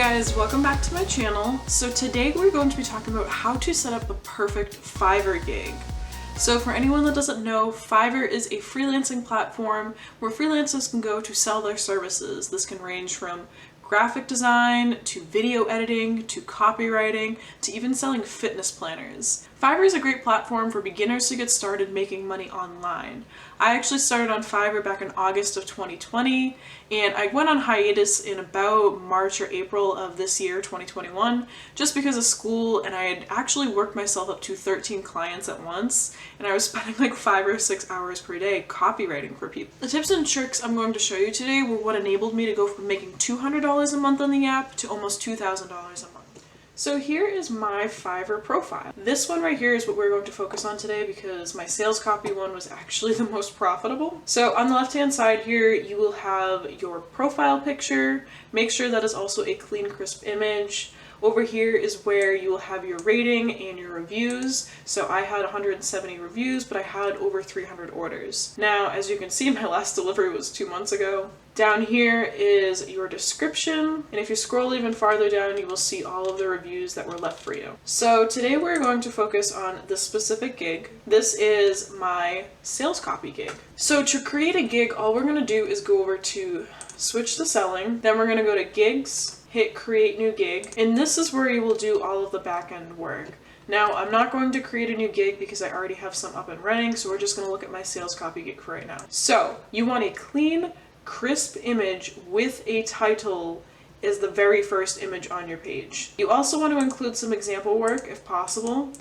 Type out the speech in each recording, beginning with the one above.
guys, welcome back to my channel. So today we're going to be talking about how to set up the perfect Fiverr gig. So for anyone that doesn't know, Fiverr is a freelancing platform where freelancers can go to sell their services. This can range from graphic design, to video editing, to copywriting, to even selling fitness planners. Fiverr is a great platform for beginners to get started making money online. I actually started on Fiverr back in August of 2020, and I went on hiatus in about March or April of this year, 2021, just because of school, and I had actually worked myself up to 13 clients at once, and I was spending like 5 or 6 hours per day copywriting for people. The tips and tricks I'm going to show you today were what enabled me to go from making $200 a month on the app to almost $2,000 a month. So here is my Fiverr profile. This one right here is what we're going to focus on today because my sales copy one was actually the most profitable. So on the left hand side here, you will have your profile picture. Make sure that is also a clean, crisp image. Over here is where you will have your rating and your reviews. So I had 170 reviews, but I had over 300 orders. Now, as you can see, my last delivery was 2 months ago. Down here is your description, and if you scroll even farther down, you will see all of the reviews that were left for you. So today we're going to focus on this specific gig. This is my sales copy gig. So to create a gig, all we're gonna do is go over to switch to selling, then we're gonna go to gigs, hit create new gig, and this is where you will do all of the back-end work. Now, I'm not going to create a new gig because I already have some up and running, so we're just gonna look at my sales copy gig for right now. So you want a clean, crisp image with a title is the very first image on your page. You also want to include some example work if possible.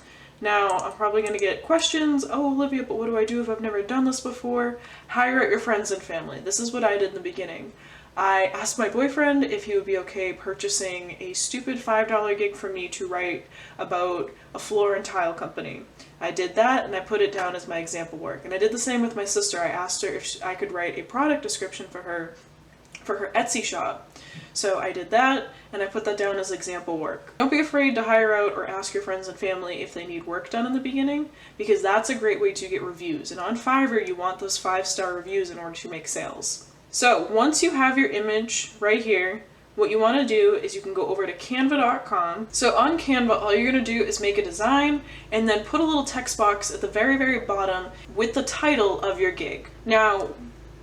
Now, I'm probably going to get questions, oh Olivia, but what do I do if I've never done this before? Hire out your friends and family. This is what I did in the beginning. I asked my boyfriend if he would be okay purchasing a stupid $5 gig for me to write about a floor and tile company. I did that and I put it down as my example work. And I did the same with my sister. I asked her if I could write a product description for her Etsy shop. So I did that and I put that down as example work. Don't be afraid to hire out or ask your friends and family if they need work done in the beginning, because that's a great way to get reviews. And on Fiverr, you want those 5-star reviews in order to make sales. So once you have your image right here, what you want to do is you can go over to canva.com. So on Canva, all you're going to do is make a design and then put a little text box at the very, very bottom with the title of your gig. Now,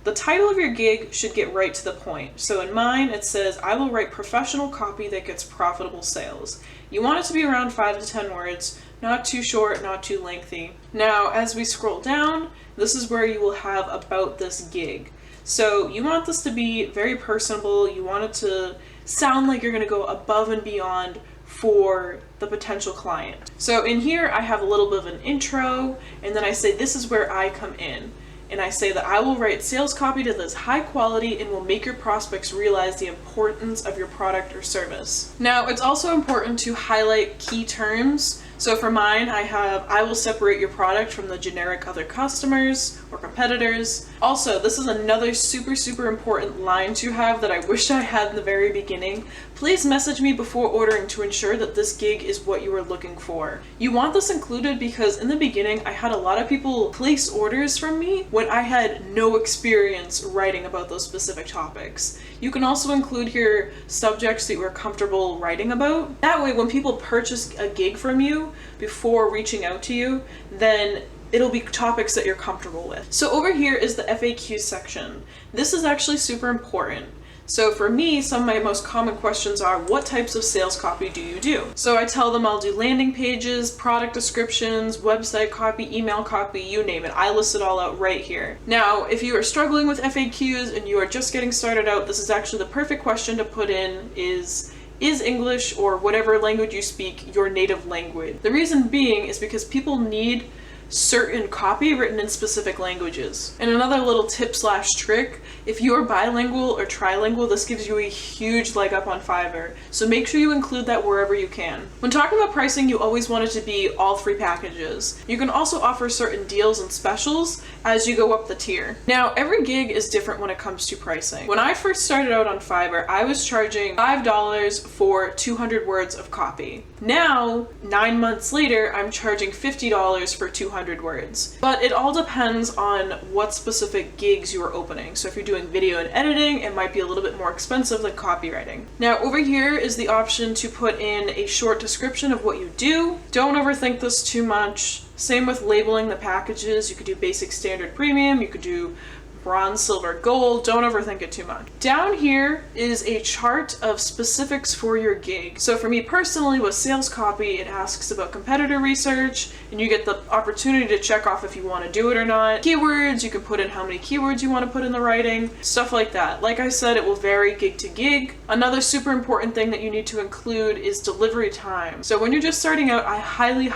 the title of your gig should get right to the point. So in mine, it says, I will write professional copy that gets profitable sales. You want it to be around 5 to 10 words, not too short, not too lengthy. Now, as we scroll down, this is where you will have about this gig. So you want this to be very personable. You want it to sound like you're going to go above and beyond for the potential client. So in here, I have a little bit of an intro, and then I say, this is where I come in. And I say that I will write sales copy that is high quality and will make your prospects realize the importance of your product or service. Now, it's also important to highlight key terms. So for mine, I will separate your product from the generic other customers or competitors. Also, this is another super, super important line to have that I wish I had in the very beginning. Please message me before ordering to ensure that this gig is what you are looking for. You want this included because in the beginning, I had a lot of people place orders from me when I had no experience writing about those specific topics. You can also include here subjects that you are comfortable writing about. That way, when people purchase a gig from you before reaching out to you, then it'll be topics that you're comfortable with. So over here is the FAQ section. This is actually super important. So for me, some of my most common questions are, what types of sales copy do you do? So I tell them I'll do landing pages, product descriptions, website copy, email copy, you name it. I list it all out right here. Now, if you are struggling with FAQs and you are just getting started out, this is actually the perfect question to put in is English or whatever language you speak your native language? The reason being is because people need certain copy written in specific languages. And another little tip slash trick, if you are bilingual or trilingual, this gives you a huge leg up on Fiverr. So make sure you include that wherever you can. When talking about pricing, you always want it to be all 3 packages. You can also offer certain deals and specials as you go up the tier. Now, every gig is different when it comes to pricing. When I first started out on Fiverr, I was charging $5 for 200 words of copy. Now, 9 months later, I'm charging $50 for 200 200 words. But it all depends on what specific gigs you are opening. So if you're doing video and editing, it might be a little bit more expensive than copywriting. Now over here is the option to put in a short description of what you do. Don't overthink this too much. Same with labeling the packages. You could do basic, standard, premium. You could do bronze, silver, gold. Don't overthink it too much. Down here is a chart of specifics for your gig. So for me personally with sales copy, it asks about competitor research, and you get the opportunity to check off if you want to do it or not. Keywords, you can put in how many keywords you want to put in the writing, stuff like that. Like I said, it will vary gig to gig. Another super important thing that you need to include is delivery time. So when you're just starting out, I highly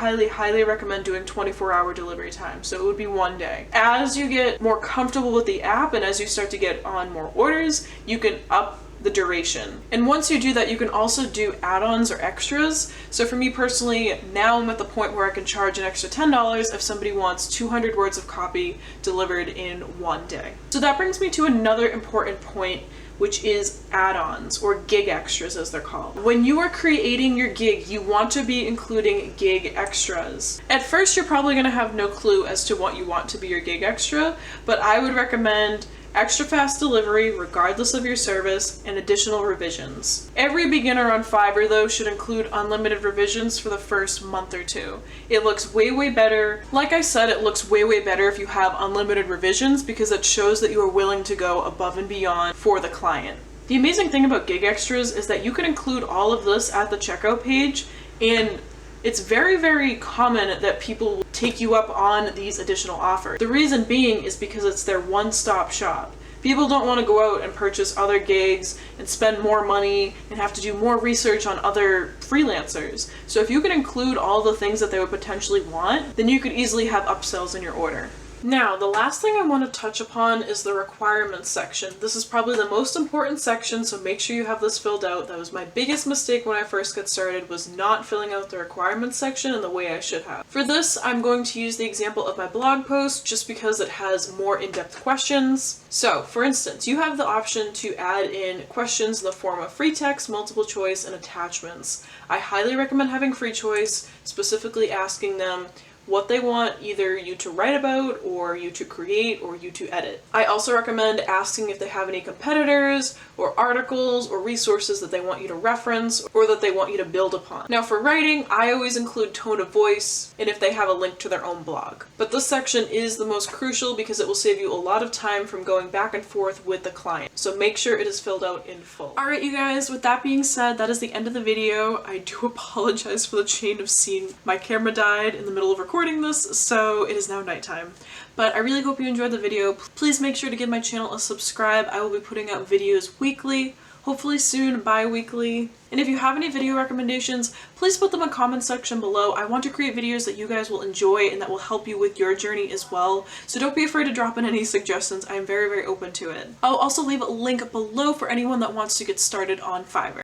recommend doing 24-hour delivery time. So it would be 1 day. As you get more comfortable with the app and as you start to get on more orders, you can up the duration. And once you do that, you can also do add-ons or extras. So for me personally, now I'm at the point where I can charge an extra $10 if somebody wants 200 words of copy delivered in 1 day. So that brings me to another important point, which is add-ons or gig extras as they're called. When you are creating your gig, you want to be including gig extras. At first, you're probably going to have no clue as to what you want to be your gig extra, but I would recommend extra fast delivery regardless of your service, and additional revisions. Every beginner on Fiverr though should include unlimited revisions for the first month or two. It looks way better. Like I said, it looks way better if you have unlimited revisions because it shows that you are willing to go above and beyond for the client. The amazing thing about gig extras is that you can include all of this at the checkout page, and it's very common that people will take you up on these additional offers. The reason being is because it's their one-stop shop. People don't want to go out and purchase other gigs and spend more money and have to do more research on other freelancers. So if you can include all the things that they would potentially want, then you could easily have upsells in your order. Now, the last thing I want to touch upon is the requirements section. This is probably the most important section, so make sure you have this filled out. That was my biggest mistake when I first got started, was not filling out the requirements section in the way I should have. For this, I'm going to use the example of my blog post just because it has more in-depth questions. So, for instance, you have the option to add in questions in the form of free text, multiple choice, and attachments. I highly recommend having free choice, specifically asking them what they want either you to write about, or you to create, or you to edit. I also recommend asking if they have any competitors or articles or resources that they want you to reference or that they want you to build upon. Now for writing, I always include tone of voice and if they have a link to their own blog. But this section is the most crucial because it will save you a lot of time from going back and forth with the client. So make sure it is filled out in full. Alright you guys, with that being said, that is the end of the video. I do apologize for the chain of scene. My camera died in the middle of recording this, so it is now nighttime. But I really hope you enjoyed the video. Please make sure to give my channel a subscribe. I will be putting out videos weekly, hopefully soon bi-weekly. And if you have any video recommendations, please put them in the comment section below. I want to create videos that you guys will enjoy and that will help you with your journey as well. So don't be afraid to drop in any suggestions. I am very open to it. I'll also leave a link below for anyone that wants to get started on Fiverr.